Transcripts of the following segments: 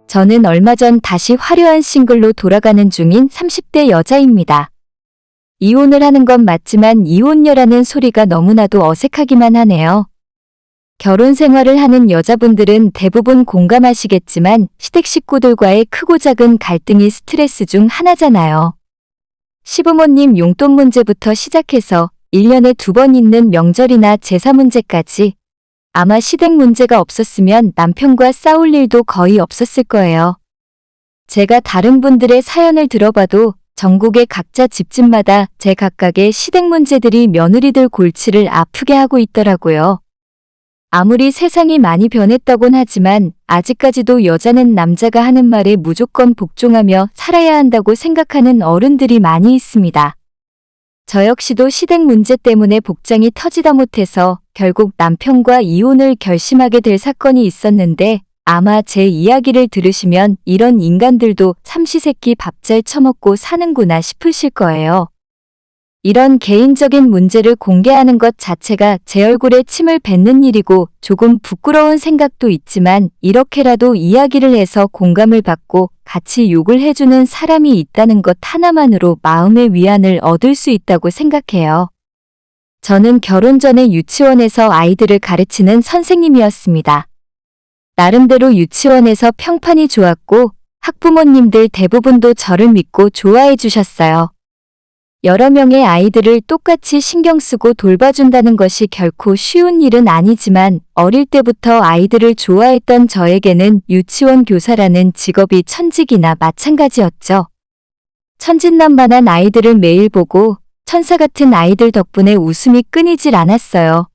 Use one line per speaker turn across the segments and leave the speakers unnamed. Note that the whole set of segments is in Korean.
저는 얼마 전 다시 화려한 싱글로 돌아가는 중인 30대 여자입니다. 이혼을 하는 건 맞지만 이혼녀라는 소리가 너무나도 어색하기만 하네요. 결혼 생활을 하는 여자분들은 대부분 공감하시겠지만 시댁 식구들과의 크고 작은 갈등이 스트레스 중 하나잖아요. 시부모님 용돈 문제부터 시작해서 1년에 2번 있는 명절이나 제사 문제까지 아마 시댁 문제가 없었으면 남편과 싸울 일도 거의 없었을 거예요. 제가 다른 분들의 사연을 들어봐도 전국의 각자 집집마다 제각각의 시댁 문제들이 며느리들 골치를 아프게 하고 있더라고요. 아무리 세상이 많이 변했다곤 하지만 아직까지도 여자는 남자가 하는 말에 무조건 복종하며 살아야 한다고 생각하는 어른들이 많이 있습니다. 저 역시도 시댁 문제 때문에 복장이 터지다 못해서 결국 남편과 이혼을 결심하게 될 사건이 있었는데 아마 제 이야기를 들으시면 이런 인간들도 삼시세끼 밥 잘 처먹고 사는구나 싶으실 거예요. 이런 개인적인 문제를 공개하는 것 자체가 제 얼굴에 침을 뱉는 일이고 조금 부끄러운 생각도 있지만 이렇게라도 이야기를 해서 공감을 받고 같이 욕을 해주는 사람이 있다는 것 하나만으로 마음의 위안을 얻을 수 있다고 생각해요. 저는 결혼 전에 유치원에서 아이들을 가르치는 선생님이었습니다. 나름대로 유치원에서 평판이 좋았고 학부모님들 대부분도 저를 믿고 좋아해 주셨어요. 여러 명의 아이들을 똑같이 신경 쓰고 돌봐준다는 것이 결코 쉬운 일은 아니지만 어릴 때부터 아이들을 좋아했던 저에게는 유치원 교사라는 직업이 천직이나 마찬가지였죠. 천진난만한 아이들을 매일 보고 천사 같은 아이들 덕분에 웃음이 끊이질 않았어요.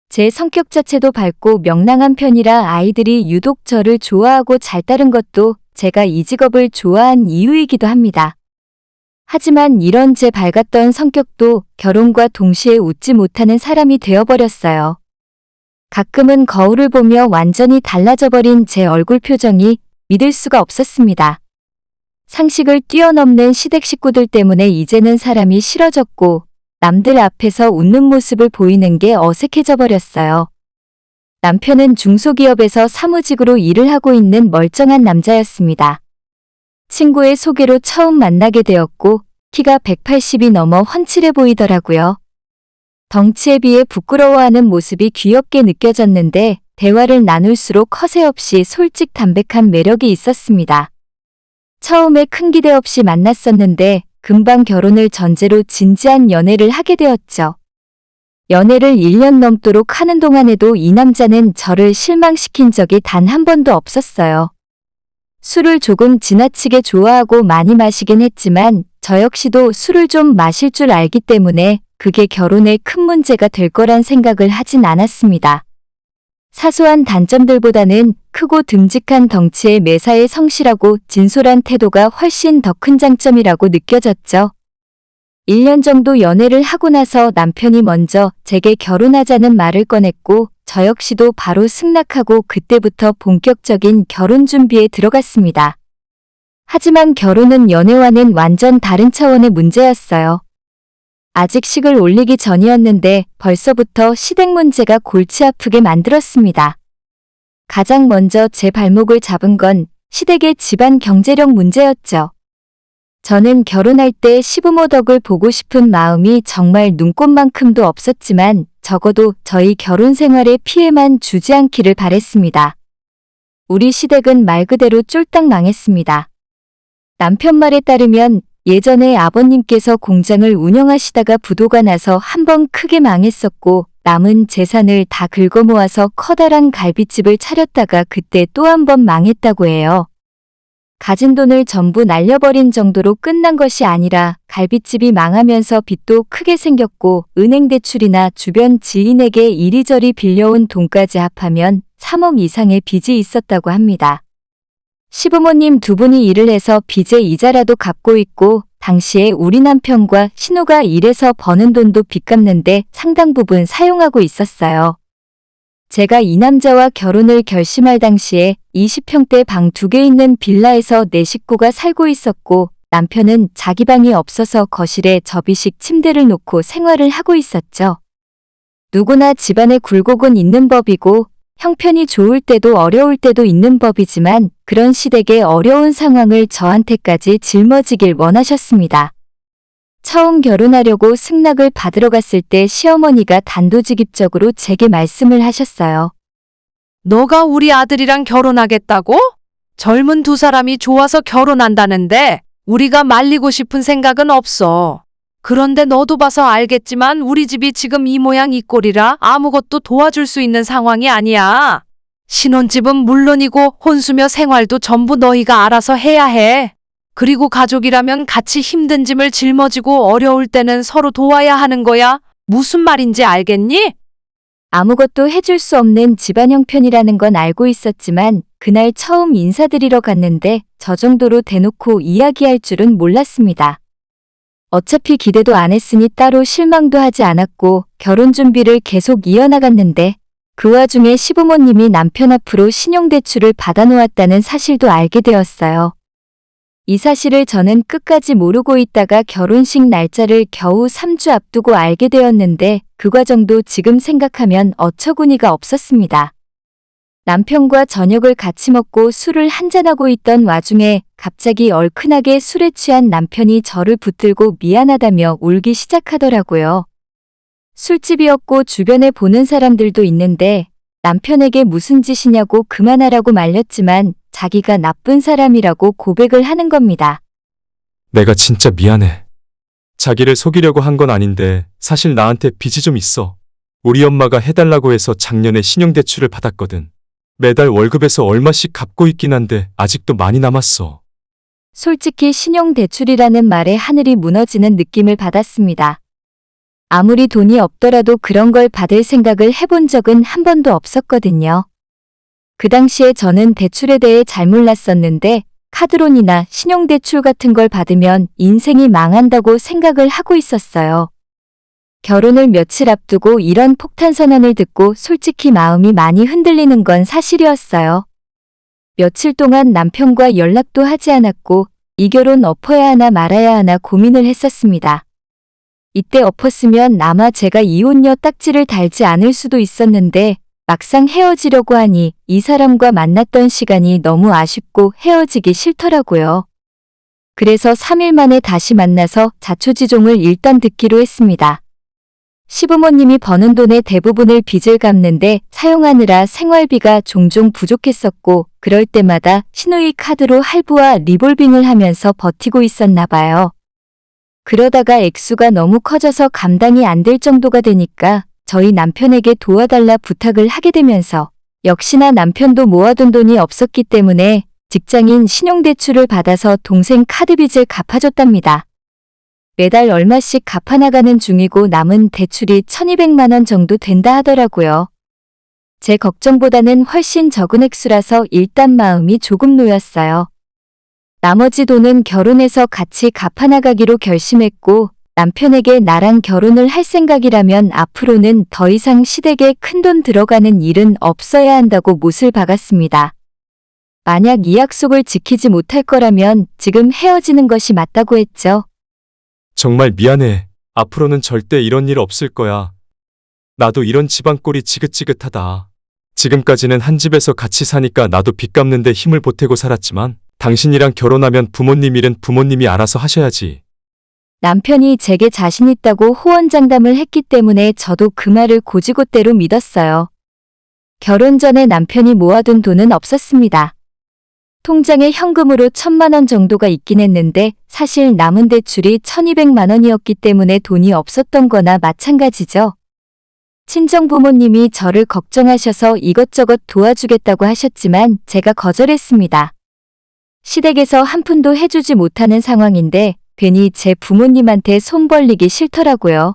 제 성격 자체도 밝고 명랑한 편이라 아이들이 유독 저를 좋아하고 잘 따른 것도 제가 이 직업을 좋아한 이유이기도 합니다. 하지만 이런 제 밝았던 성격도 결혼과 동시에 웃지 못하는 사람이 되어버렸어요. 가끔은 거울을 보며 완전히 달라져버린 제 얼굴 표정이 믿을 수가 없었습니다. 상식을 뛰어넘는 시댁 식구들 때문에 이제는 사람이 싫어졌고 남들 앞에서 웃는 모습을 보이는 게 어색해져 버렸어요. 남편은 중소기업에서 사무직으로 일을 하고 있는 멀쩡한 남자였습니다. 친구의 소개로 처음 만나게 되었고 키가 180이 넘어 훤칠해 보이더라고요. 덩치에 비해 부끄러워하는 모습이 귀엽게 느껴졌는데 대화를 나눌수록 허세 없이 솔직 담백한 매력이 있었습니다. 처음에 큰 기대 없이 만났었는데 금방 결혼을 전제로 진지한 연애를 하게 되었죠. 연애를 1년 넘도록 하는 동안에도 이 남자는 저를 실망시킨 적이 단 한 번도 없었어요. 술을 조금 지나치게 좋아하고 많이 마시긴 했지만 저 역시도 술을 좀 마실 줄 알기 때문에 그게 결혼에 큰 문제가 될 거란 생각을 하진 않았습니다. 사소한 단점들보다는 크고 듬직한 덩치에 매사에 성실하고 진솔한 태도가 훨씬 더 큰 장점이라고 느껴졌죠. 1년 정도 연애를 하고 나서 남편이 먼저 제게 결혼하자는 말을 꺼냈고 저 역시도 바로 승낙하고 그때부터 본격적인 결혼 준비에 들어갔습니다. 하지만 결혼은 연애와는 완전 다른 차원의 문제였어요. 아직 식을 올리기 전이었는데 벌써부터 시댁 문제가 골치 아프게 만들었습니다. 가장 먼저 제 발목을 잡은 건 시댁의 집안 경제력 문제였죠. 저는 결혼할 때 시부모 덕을 보고 싶은 마음이 정말 눈꽃만큼도 없었지만 적어도 저희 결혼 생활에 피해만 주지 않기를 바랬습니다. 우리 시댁은 말 그대로 쫄딱 망했습니다. 남편 말에 따르면 예전에 아버님께서 공장을 운영하시다가 부도가 나서 한번 크게 망했었고 남은 재산을 다 긁어 모아서 커다란 갈비집을 차렸다가 그때 또 한 번 망했다고 해요. 가진 돈을 전부 날려버린 정도로 끝난 것이 아니라 갈비집이 망하면서 빚도 크게 생겼고 은행 대출이나 주변 지인에게 이리저리 빌려온 돈까지 합하면 3억 이상의 빚이 있었다고 합니다. 시부모님 두 분이 일을 해서 빚의 이자라도 갚고 있고 당시에 우리 남편과 신우가 일해서 버는 돈도 빚 갚는데 상당 부분 사용하고 있었어요. 제가 이 남자와 결혼을 결심할 당시에 20평대 방 2개 있는 빌라에서 4식구가 살고 있었고 남편은 자기 방이 없어서 거실에 접이식 침대를 놓고 생활을 하고 있었죠. 누구나 집안에 굴곡은 있는 법이고 형편이 좋을 때도 어려울 때도 있는 법이지만 그런 시댁의 어려운 상황을 저한테까지 짊어지길 원하셨습니다. 처음 결혼하려고 승낙을 받으러 갔을 때 시어머니가 단도직입적으로 제게 말씀을 하셨어요.
너가 우리 아들이랑 결혼하겠다고? 젊은 두 사람이 좋아서 결혼한다는데 우리가 말리고 싶은 생각은 없어. 그런데 너도 봐서 알겠지만 우리 집이 지금 이 모양 이 꼴이라 아무것도 도와줄 수 있는 상황이 아니야. 신혼집은 물론이고 혼수며 생활도 전부 너희가 알아서 해야 해. 그리고 가족이라면 같이 힘든 짐을 짊어지고 어려울 때는 서로 도와야 하는 거야. 무슨 말인지 알겠니?
아무것도 해줄 수 없는 집안 형편이라는 건 알고 있었지만 그날 처음 인사드리러 갔는데 저 정도로 대놓고 이야기할 줄은 몰랐습니다. 어차피 기대도 안 했으니 따로 실망도 하지 않았고 결혼 준비를 계속 이어나갔는데 그 와중에 시부모님이 남편 앞으로 신용대출을 받아놓았다는 사실도 알게 되었어요. 이 사실을 저는 끝까지 모르고 있다가 결혼식 날짜를 겨우 3주 앞두고 알게 되었는데 그 과정도 지금 생각하면 어처구니가 없었습니다. 남편과 저녁을 같이 먹고 술을 한잔하고 있던 와중에 갑자기 얼큰하게 술에 취한 남편이 저를 붙들고 미안하다며 울기 시작하더라고요. 술집이었고 주변에 보는 사람들도 있는데 남편에게 무슨 짓이냐고 그만하라고 말렸지만 자기가 나쁜 사람이라고 고백을 하는 겁니다.
내가 진짜 미안해. 자기를 속이려고 한 건 아닌데 사실 나한테 빚이 좀 있어. 우리 엄마가 해달라고 해서 작년에 신용대출을 받았거든. 매달 월급에서 얼마씩 갚고 있긴 한데 아직도 많이 남았어.
솔직히 신용대출이라는 말에 하늘이 무너지는 느낌을 받았습니다. 아무리 돈이 없더라도 그런 걸 받을 생각을 해본 적은 한 번도 없었거든요. 그 당시에 저는 대출에 대해 잘 몰랐었는데 카드론이나 신용대출 같은 걸 받으면 인생이 망한다고 생각을 하고 있었어요. 결혼을 며칠 앞두고 이런 폭탄 선언을 듣고 솔직히 마음이 많이 흔들리는 건 사실이었어요. 며칠 동안 남편과 연락도 하지 않았고 이 결혼 엎어야 하나 말아야 하나 고민을 했었습니다. 이때 엎었으면 아마 제가 이혼녀 딱지를 달지 않을 수도 있었는데 막상 헤어지려고 하니 이 사람과 만났던 시간이 너무 아쉽고 헤어지기 싫더라고요. 그래서 3일 만에 다시 만나서 자초지종을 일단 듣기로 했습니다. 시부모님이 버는 돈의 대부분을 빚을 갚는데 사용하느라 생활비가 종종 부족했었고 그럴 때마다 시누이 카드로 할부와 리볼빙을 하면서 버티고 있었나 봐요. 그러다가 액수가 너무 커져서 감당이 안 될 정도가 되니까 저희 남편에게 도와달라 부탁을 하게 되면서 역시나 남편도 모아둔 돈이 없었기 때문에 직장인 신용대출을 받아서 동생 카드빚을 갚아줬답니다. 매달 얼마씩 갚아나가는 중이고 남은 대출이 1200만 원 정도 된다 하더라고요. 제 걱정보다는 훨씬 적은 액수라서 일단 마음이 조금 놓였어요. 나머지 돈은 결혼해서 같이 갚아나가기로 결심했고 남편에게 나랑 결혼을 할 생각이라면 앞으로는 더 이상 시댁에 큰돈 들어가는 일은 없어야 한다고 못을 박았습니다. 만약 이 약속을 지키지 못할 거라면 지금 헤어지는 것이 맞다고 했죠.
정말 미안해. 앞으로는 절대 이런 일 없을 거야. 나도 이런 집안 꼴이 지긋지긋하다. 지금까지는 한 집에서 같이 사니까 나도 빚 갚는데 힘을 보태고 살았지만 당신이랑 결혼하면 부모님 일은 부모님이 알아서 하셔야지.
남편이 제게 자신 있다고 호언장담을 했기 때문에 저도 그 말을 고지고대로 믿었어요. 결혼 전에 남편이 모아둔 돈은 없었습니다. 통장에 현금으로 1000만 원 정도가 있긴 했는데 사실 남은 대출이 1200만 원이었기 때문에 돈이 없었던 거나 마찬가지죠. 친정 부모님이 저를 걱정하셔서 이것저것 도와주겠다고 하셨지만 제가 거절했습니다. 시댁에서 한 푼도 해주지 못하는 상황인데 괜히 제 부모님한테 손 벌리기 싫더라고요.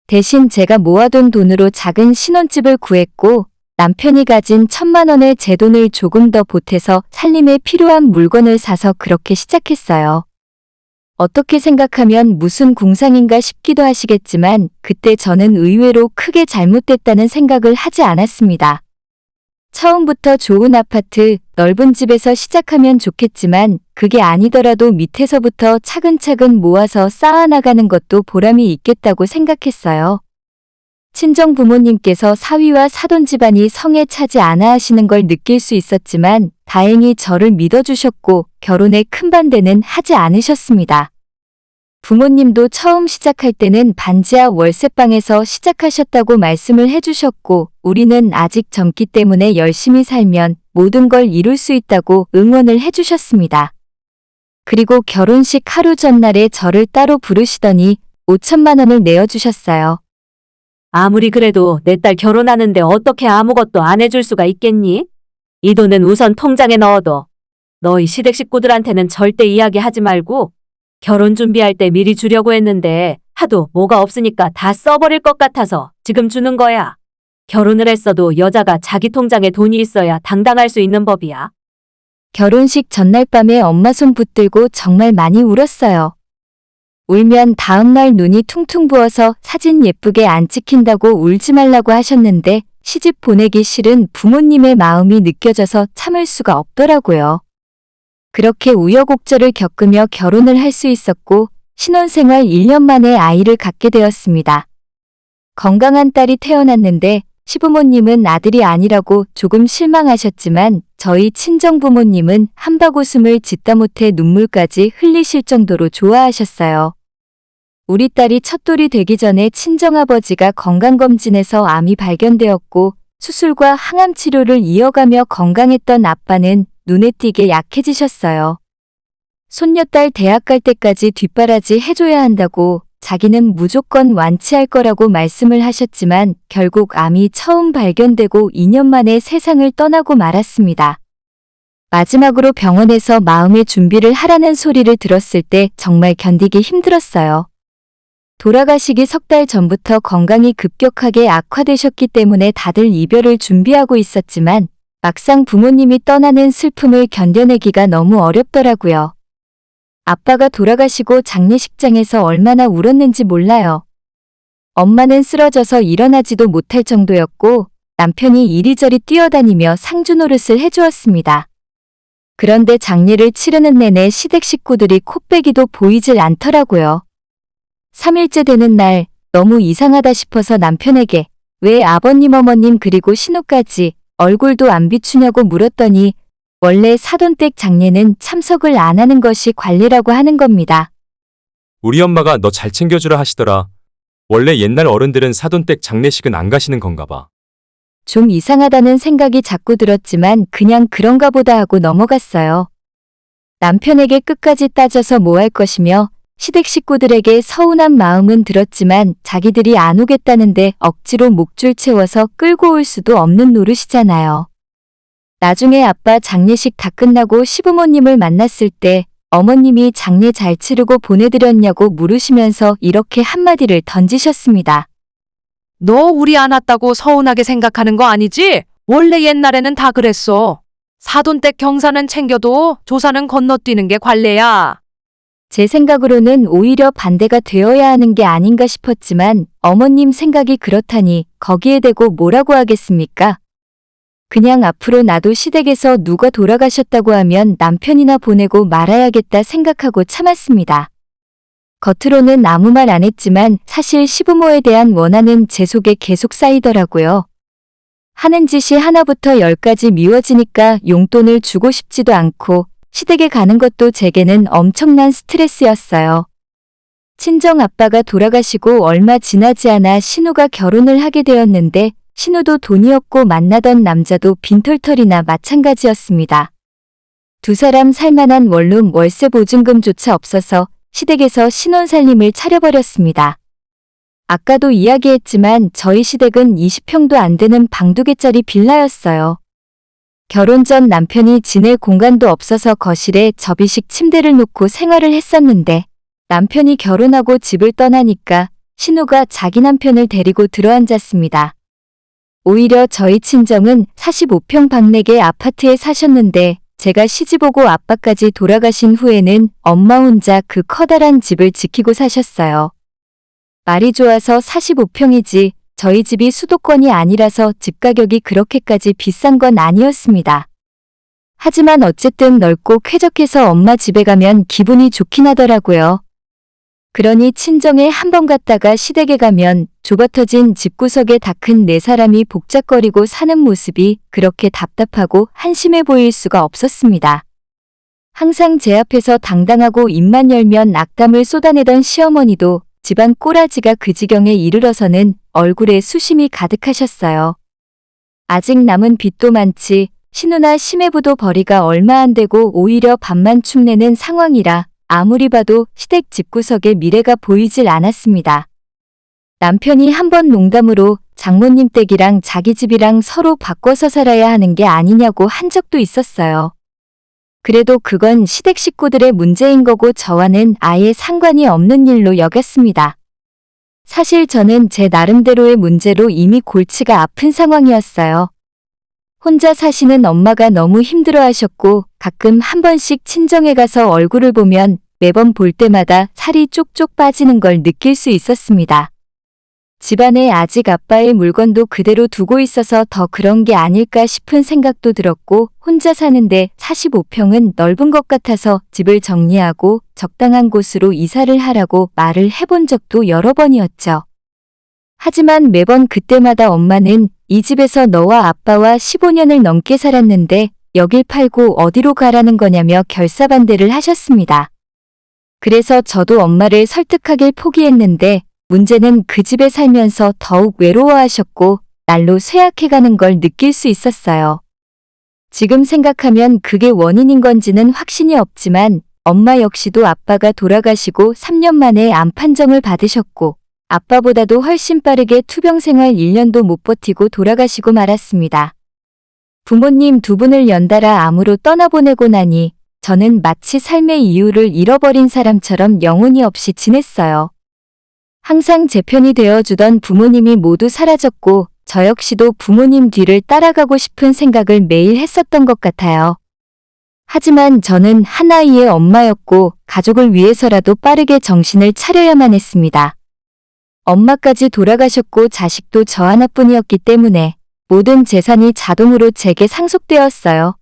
대신 제가 모아둔 돈으로 작은 신혼집을 구했고 남편이 가진 1000만 원의 제 돈을 조금 더 보태서 살림에 필요한 물건을 사서 그렇게 시작했어요. 어떻게 생각하면 무슨 공상인가 싶기도 하시겠지만 그때 저는 의외로 크게 잘못됐다는 생각을 하지 않았습니다. 처음부터 좋은 아파트, 넓은 집에서 시작하면 좋겠지만 그게 아니더라도 밑에서부터 차근차근 모아서 쌓아나가는 것도 보람이 있겠다고 생각했어요. 친정 부모님께서 사위와 사돈 집안이 성에 차지 않아 하시는 걸 느낄 수 있었지만 다행히 저를 믿어주셨고 결혼에 큰 반대는 하지 않으셨습니다. 부모님도 처음 시작할 때는 반지하 월세방에서 시작하셨다고 말씀을 해주셨고 우리는 아직 젊기 때문에 열심히 살면 모든 걸 이룰 수 있다고 응원을 해주셨습니다. 그리고 결혼식 하루 전날에 저를 따로 부르시더니 5천만 원을 내어주셨어요.
아무리 그래도 내 딸 결혼하는데 어떻게 아무것도 안 해줄 수가 있겠니? 이 돈은 우선 통장에 넣어둬. 너희 시댁 식구들한테는 절대 이야기하지 말고 결혼 준비할 때 미리 주려고 했는데 하도 뭐가 없으니까 다 써버릴 것 같아서 지금 주는 거야. 결혼을 했어도 여자가 자기 통장에 돈이 있어야 당당할 수 있는 법이야.
결혼식 전날 밤에 엄마 손 붙들고 정말 많이 울었어요. 울면 다음날 눈이 퉁퉁 부어서 사진 예쁘게 안 찍힌다고 울지 말라고 하셨는데 시집 보내기 싫은 부모님의 마음이 느껴져서 참을 수가 없더라고요. 그렇게 우여곡절을 겪으며 결혼을 할 수 있었고 신혼생활 1년 만에 아이를 갖게 되었습니다. 건강한 딸이 태어났는데 시부모님은 아들이 아니라고 조금 실망하셨지만 저희 친정부모님은 한바구음을 짓다 못해 눈물까지 흘리실 정도로 좋아하셨어요. 우리 딸이 첫돌이 되기 전에 친정아버지가 건강검진에서 암이 발견되었고 수술과 항암 치료를 이어가며 건강했던 아빠는 눈에 띄게 약해지셨어요. 손녀딸 대학 갈 때까지 뒷바라지 해줘야 한다고 자기는 무조건 완치할 거라고 말씀을 하셨지만 결국 암이 처음 발견되고 2년 만에 세상을 떠나고 말았습니다. 마지막으로 병원에서 마음의 준비를 하라는 소리를 들었을 때 정말 견디기 힘들었어요. 돌아가시기 석 달 전부터 건강이 급격하게 악화되셨기 때문에 다들 이별을 준비하고 있었지만 막상 부모님이 떠나는 슬픔을 견뎌내기가 너무 어렵더라고요. 아빠가 돌아가시고 장례식장에서 얼마나 울었는지 몰라요. 엄마는 쓰러져서 일어나지도 못할 정도였고 남편이 이리저리 뛰어다니며 상주 노릇을 해주었습니다. 그런데 장례를 치르는 내내 시댁 식구들이 코빼기도 보이질 않더라고요. 3일째 되는 날 너무 이상하다 싶어서 남편에게 왜 아버님 어머님 그리고 신우까지 얼굴도 안 비추냐고 물었더니 원래 사돈댁 장례는 참석을 안 하는 것이 관례라고 하는 겁니다.
우리 엄마가 너 잘 챙겨주라 하시더라. 원래 옛날 어른들은 사돈댁 장례식은 안 가시는 건가 봐.
좀 이상하다는 생각이 자꾸 들었지만 그냥 그런가 보다 하고 넘어갔어요. 남편에게 끝까지 따져서 뭐 할 것이며 시댁 식구들에게 서운한 마음은 들었지만 자기들이 안 오겠다는데 억지로 목줄 채워서 끌고 올 수도 없는 노릇이잖아요. 나중에 아빠 장례식 다 끝나고 시부모님을 만났을 때 어머님이 장례 잘 치르고 보내드렸냐고 물으시면서 이렇게 한마디를 던지셨습니다.
너 우리 안 왔다고 서운하게 생각하는 거 아니지? 원래 옛날에는 다 그랬어. 사돈댁 경사는 챙겨도 조사는 건너뛰는 게 관례야.
제 생각으로는 오히려 반대가 되어야 하는 게 아닌가 싶었지만 어머님 생각이 그렇다니 거기에 대고 뭐라고 하겠습니까? 그냥 앞으로 나도 시댁에서 누가 돌아가셨다고 하면 남편이나 보내고 말아야겠다 생각하고 참았습니다. 겉으로는 아무 말 안 했지만 사실 시부모에 대한 원한은 제 속에 계속 쌓이더라고요. 하는 짓이 하나부터 열까지 미워지니까 용돈을 주고 싶지도 않고 시댁에 가는 것도 제게는 엄청난 스트레스였어요. 친정 아빠가 돌아가시고 얼마 지나지 않아 신우가 결혼을 하게 되었는데 신우도 돈이 없고 만나던 남자도 빈털털이나 마찬가지였습니다. 두 사람 살만한 원룸 월세 보증금조차 없어서 시댁에서 신혼살림을 차려버렸습니다. 아까도 이야기했지만 저희 시댁은 20평도 안 되는 방 2개짜리 빌라였어요. 결혼 전 남편이 지낼 공간도 없어서 거실에 접이식 침대를 놓고 생활을 했었는데 남편이 결혼하고 집을 떠나니까 신우가 자기 남편을 데리고 들어앉았습니다. 오히려 저희 친정은 45평 방 4개 아파트에 사셨는데 제가 시집오고 아빠까지 돌아가신 후에는 엄마 혼자 그 커다란 집을 지키고 사셨어요. 말이 좋아서 45평이지 저희 집이 수도권이 아니라서 집 가격이 그렇게까지 비싼 건 아니었습니다. 하지만 어쨌든 넓고 쾌적해서 엄마 집에 가면 기분이 좋긴 하더라고요. 그러니 친정에 한 번 갔다가 시댁에 가면 좁아터진 집구석에 다 큰 네 사람이 복작거리고 사는 모습이 그렇게 답답하고 한심해 보일 수가 없었습니다. 항상 제 앞에서 당당하고 입만 열면 악담을 쏟아내던 시어머니도 집안 꼬라지가 그 지경에 이르러서는 얼굴에 수심이 가득하셨어요. 아직 남은 빚도 많지 신우나 심해부도 벌이가 얼마 안 되고 오히려 밥만 축내는 상황이라 아무리 봐도 시댁 집구석에 미래가 보이질 않았습니다. 남편이 한번 농담으로 장모님 댁이랑 자기 집이랑 서로 바꿔서 살아야 하는 게 아니냐고 한 적도 있었어요. 그래도 그건 시댁 식구들의 문제인 거고 저와는 아예 상관이 없는 일로 여겼습니다. 사실 저는 제 나름대로의 문제로 이미 골치가 아픈 상황이었어요. 혼자 사시는 엄마가 너무 힘들어하셨고 가끔 한 번씩 친정에 가서 얼굴을 보면 매번 볼 때마다 살이 쪽쪽 빠지는 걸 느낄 수 있었습니다. 집안에 아직 아빠의 물건도 그대로 두고 있어서 더 그런 게 아닐까 싶은 생각도 들었고 혼자 사는데 45평은 넓은 것 같아서 집을 정리하고 적당한 곳으로 이사를 하라고 말을 해본 적도 여러 번이었죠. 하지만 매번 그때마다 엄마는 이 집에서 너와 아빠와 15년을 넘게 살았는데 여길 팔고 어디로 가라는 거냐며 결사반대를 하셨습니다. 그래서 저도 엄마를 설득하길 포기했는데 문제는 그 집에 살면서 더욱 외로워하셨고 날로 쇠약해가는 걸 느낄 수 있었어요. 지금 생각하면 그게 원인인 건지는 확신이 없지만 엄마 역시도 아빠가 돌아가시고 3년 만에 암 판정을 받으셨고 아빠보다도 훨씬 빠르게 투병 생활 1년도 못 버티고 돌아가시고 말았습니다. 부모님 두 분을 연달아 암으로 떠나보내고 나니 저는 마치 삶의 이유를 잃어버린 사람처럼 영혼이 없이 지냈어요. 항상 제 편이 되어주던 부모님이 모두 사라졌고 저 역시도 부모님 뒤를 따라가고 싶은 생각을 매일 했었던 것 같아요. 하지만 저는 한 아이의 엄마였고 가족을 위해서라도 빠르게 정신을 차려야만 했습니다. 엄마까지 돌아가셨고 자식도 저 하나뿐이었기 때문에 모든 재산이 자동으로 제게 상속되었어요.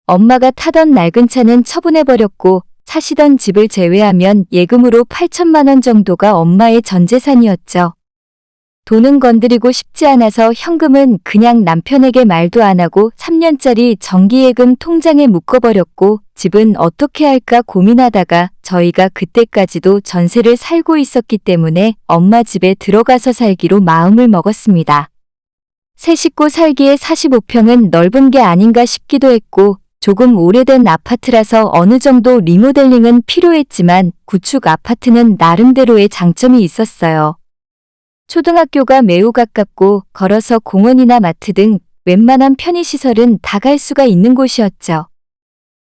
엄마가 타던 낡은 차는 처분해버렸고 사시던 집을 제외하면 예금으로 8천만 원 정도가 엄마의 전 재산이었죠. 돈은 건드리고 싶지 않아서 현금은 그냥 남편에게 말도 안 하고 3년짜리 정기예금 통장에 묶어버렸고 집은 어떻게 할까 고민하다가 저희가 그때까지도 전세를 살고 있었기 때문에 엄마 집에 들어가서 살기로 마음을 먹었습니다. 세 식구 살기에 45평은 넓은 게 아닌가 싶기도 했고 조금 오래된 아파트라서 어느 정도 리모델링은 필요했지만 구축 아파트는 나름대로의 장점이 있었어요. 초등학교가 매우 가깝고 걸어서 공원이나 마트 등 웬만한 편의시설은 다 갈 수가 있는 곳이었죠.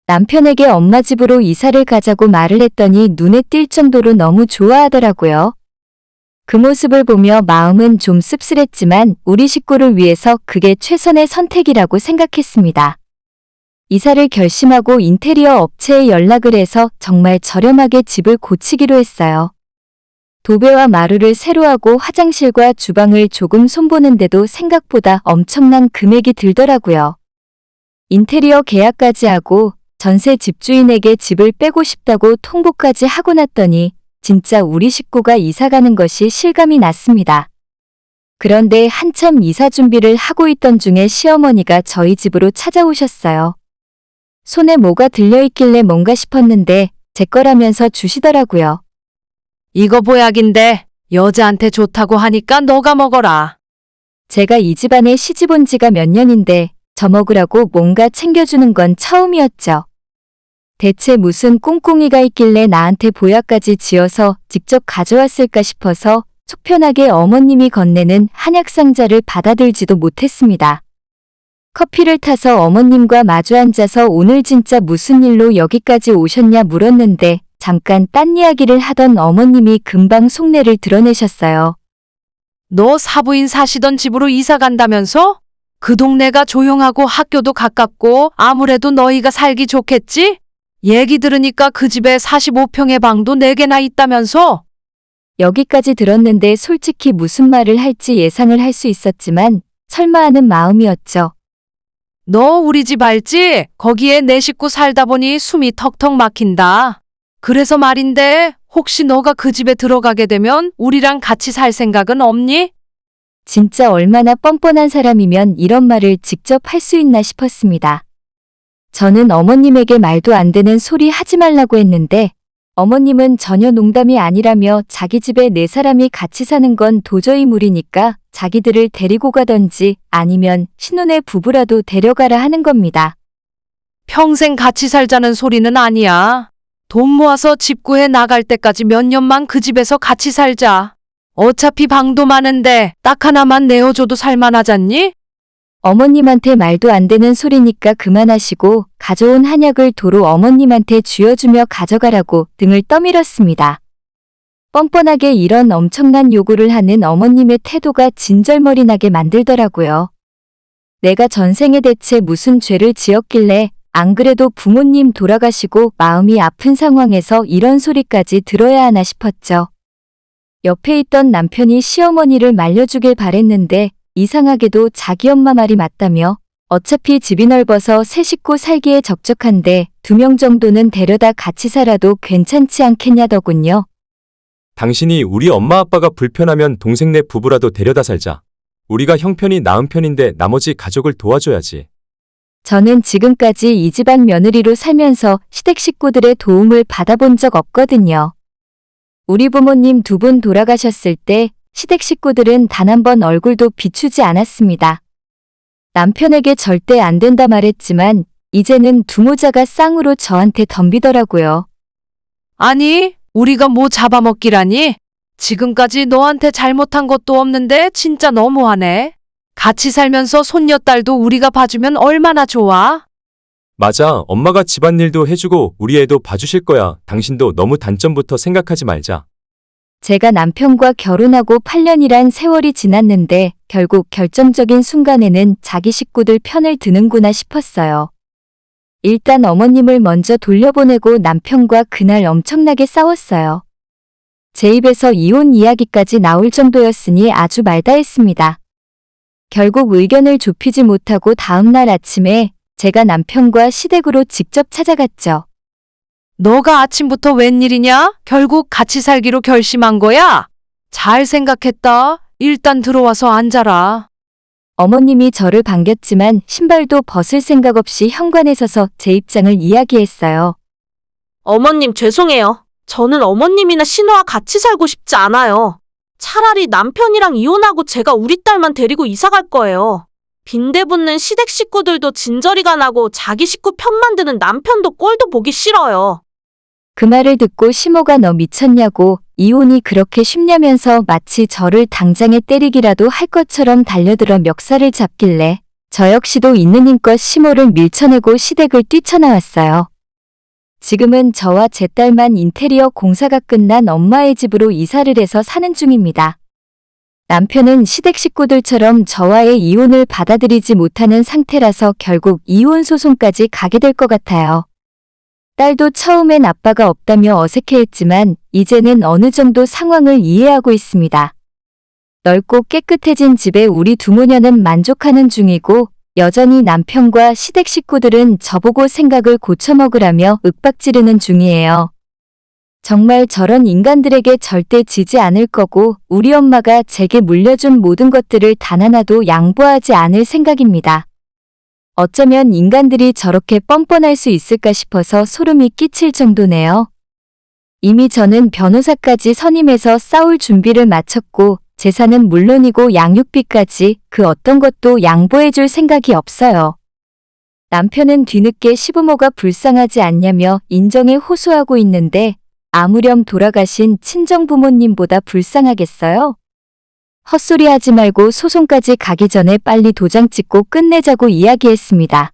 남편에게 엄마 집으로 이사를 가자고 말을 했더니 눈에 띌 정도로 너무 좋아하더라고요. 그 모습을 보며 마음은 좀 씁쓸했지만 우리 식구를 위해서 그게 최선의 선택이라고 생각했습니다. 이사를 결심하고 인테리어 업체에 연락을 해서 정말 저렴하게 집을 고치기로 했어요. 도배와 마루를 새로 하고 화장실과 주방을 조금 손보는데도 생각보다 엄청난 금액이 들더라고요. 인테리어 계약까지 하고 전세 집주인에게 집을 빼고 싶다고 통보까지 하고 났더니 진짜 우리 식구가 이사 가는 것이 실감이 났습니다. 그런데 한참 이사 준비를 하고 있던 중에 시어머니가 저희 집으로 찾아오셨어요. 손에 뭐가 들려있길래 뭔가 싶었는데 제 거라면서 주시더라고요.
이거 보약인데 여자한테 좋다고 하니까 너가 먹어라.
제가 이 집안에 시집 온 지가 몇 년인데 저 먹으라고 뭔가 챙겨주는 건 처음이었죠. 대체 무슨 꿍꿍이가 있길래 나한테 보약까지 지어서 직접 가져왔을까 싶어서 속편하게 어머님이 건네는 한약상자를 받아들지도 못했습니다. 커피를 타서 어머님과 마주 앉아서 오늘 진짜 무슨 일로 여기까지 오셨냐 물었는데 잠깐 딴 이야기를 하던 어머님이 금방 속내를 드러내셨어요.
너 사부인 사시던 집으로 이사 간다면서? 그 동네가 조용하고 학교도 가깝고 아무래도 너희가 살기 좋겠지? 얘기 들으니까 그 집에 45평의 방도 4개나 있다면서?
여기까지 들었는데 솔직히 무슨 말을 할지 예상을 할 수 있었지만 설마 하는 마음이었죠.
너 우리 집 알지? 거기에 내 식구 살다 보니 숨이 턱턱 막힌다. 그래서 말인데 혹시 너가 그 집에 들어가게 되면 우리랑 같이 살 생각은 없니?
진짜 얼마나 뻔뻔한 사람이면 이런 말을 직접 할 수 있나 싶었습니다. 저는 어머님에게 말도 안 되는 소리 하지 말라고 했는데 어머님은 전혀 농담이 아니라며 자기 집에 네 사람이 같이 사는 건 도저히 무리니까 자기들을 데리고 가던지 아니면 신혼의 부부라도 데려가라 하는 겁니다.
평생 같이 살자는 소리는 아니야. 돈 모아서 집 구해 나갈 때까지 몇 년만 그 집에서 같이 살자. 어차피 방도 많은데 딱 하나만 내어줘도 살만하잖니?
어머님한테 말도 안 되는 소리니까 그만하시고 가져온 한약을 도로 어머님한테 쥐어주며 가져가라고 등을 떠밀었습니다. 뻔뻔하게 이런 엄청난 요구를 하는 어머님의 태도가 진절머리 나게 만들더라고요. 내가 전생에 대체 무슨 죄를 지었길래 안 그래도 부모님 돌아가시고 마음이 아픈 상황에서 이런 소리까지 들어야 하나 싶었죠. 옆에 있던 남편이 시어머니를 말려주길 바랬는데 이상하게도 자기 엄마 말이 맞다며 어차피 집이 넓어서 세 식구 살기에 적적한데 2명 정도는 데려다 같이 살아도 괜찮지 않겠냐더군요.
당신이 우리 엄마 아빠가 불편하면 동생네 부부라도 데려다 살자. 우리가 형편이 나은 편인데 나머지 가족을 도와줘야지.
저는 지금까지 이 집안 며느리로 살면서 시댁 식구들의 도움을 받아본 적 없거든요. 우리 부모님 2분 돌아가셨을 때 시댁 식구들은 단 한 번 얼굴도 비추지 않았습니다. 남편에게 절대 안 된다 말했지만 이제는 두모자가 쌍으로 저한테 덤비더라고요.
아니, 우리가 뭐 잡아먹기라니? 지금까지 너한테 잘못한 것도 없는데 진짜 너무하네. 같이 살면서 손녀딸도 우리가 봐주면 얼마나 좋아?
맞아, 엄마가 집안일도 해주고 우리 애도 봐주실 거야. 당신도 너무 단점부터 생각하지 말자.
제가 남편과 결혼하고 8년이란 세월이 지났는데 결국 결정적인 순간에는 자기 식구들 편을 드는구나 싶었어요. 일단 어머님을 먼저 돌려보내고 남편과 그날 엄청나게 싸웠어요. 제 입에서 이혼 이야기까지 나올 정도였으니 아주 말다했습니다. 결국 의견을 좁히지 못하고 다음날 아침에 제가 남편과 시댁으로 직접 찾아갔죠.
너가 아침부터 웬일이냐? 결국 같이 살기로 결심한 거야? 잘 생각했다. 일단 들어와서 앉아라.
어머님이 저를 반겼지만 신발도 벗을 생각 없이 현관에 서서 제 입장을 이야기했어요.
어머님 죄송해요. 저는 어머님이나 신우와 같이 살고 싶지 않아요. 차라리 남편이랑 이혼하고 제가 우리 딸만 데리고 이사 갈 거예요. 빈대붙는 시댁 식구들도 진저리가 나고 자기 식구 편만 드는 남편도 꼴도 보기 싫어요.
그 말을 듣고 시모가 너 미쳤냐고 이혼이 그렇게 쉽냐면서 마치 저를 당장에 때리기라도 할 것처럼 달려들어 멱살을 잡길래 저 역시도 있는 힘껏 시모를 밀쳐내고 시댁을 뛰쳐나왔어요. 지금은 저와 제 딸만 인테리어 공사가 끝난 엄마의 집으로 이사를 해서 사는 중입니다. 남편은 시댁 식구들처럼 저와의 이혼을 받아들이지 못하는 상태라서 결국 이혼 소송까지 가게 될 것 같아요. 딸도 처음엔 아빠가 없다며 어색해했지만 이제는 어느 정도 상황을 이해하고 있습니다. 넓고 깨끗해진 집에 우리 두모녀는 만족하는 중이고 여전히 남편과 시댁 식구들은 저보고 생각을 고쳐먹으라며 윽박지르는 중이에요. 정말 저런 인간들에게 절대 지지 않을 거고 우리 엄마가 제게 물려준 모든 것들을 단 하나도 양보하지 않을 생각입니다. 어쩌면 인간들이 저렇게 뻔뻔할 수 있을까 싶어서 소름이 끼칠 정도네요. 이미 저는 변호사까지 선임해서 싸울 준비를 마쳤고 재산은 물론이고 양육비까지 그 어떤 것도 양보해줄 생각이 없어요. 남편은 뒤늦게 시부모가 불쌍하지 않냐며 인정에 호소하고 있는데 아무렴 돌아가신 친정부모님보다 불쌍하겠어요? 헛소리 하지 말고 소송까지 가기 전에 빨리 도장 찍고 끝내자고 이야기했습니다.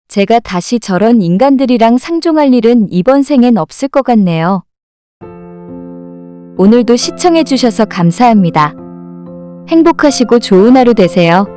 제가 다시 저런 인간들이랑 상종할 일은 이번 생엔 없을 것 같네요. 오늘도 시청해주셔서 감사합니다. 행복하시고 좋은 하루 되세요.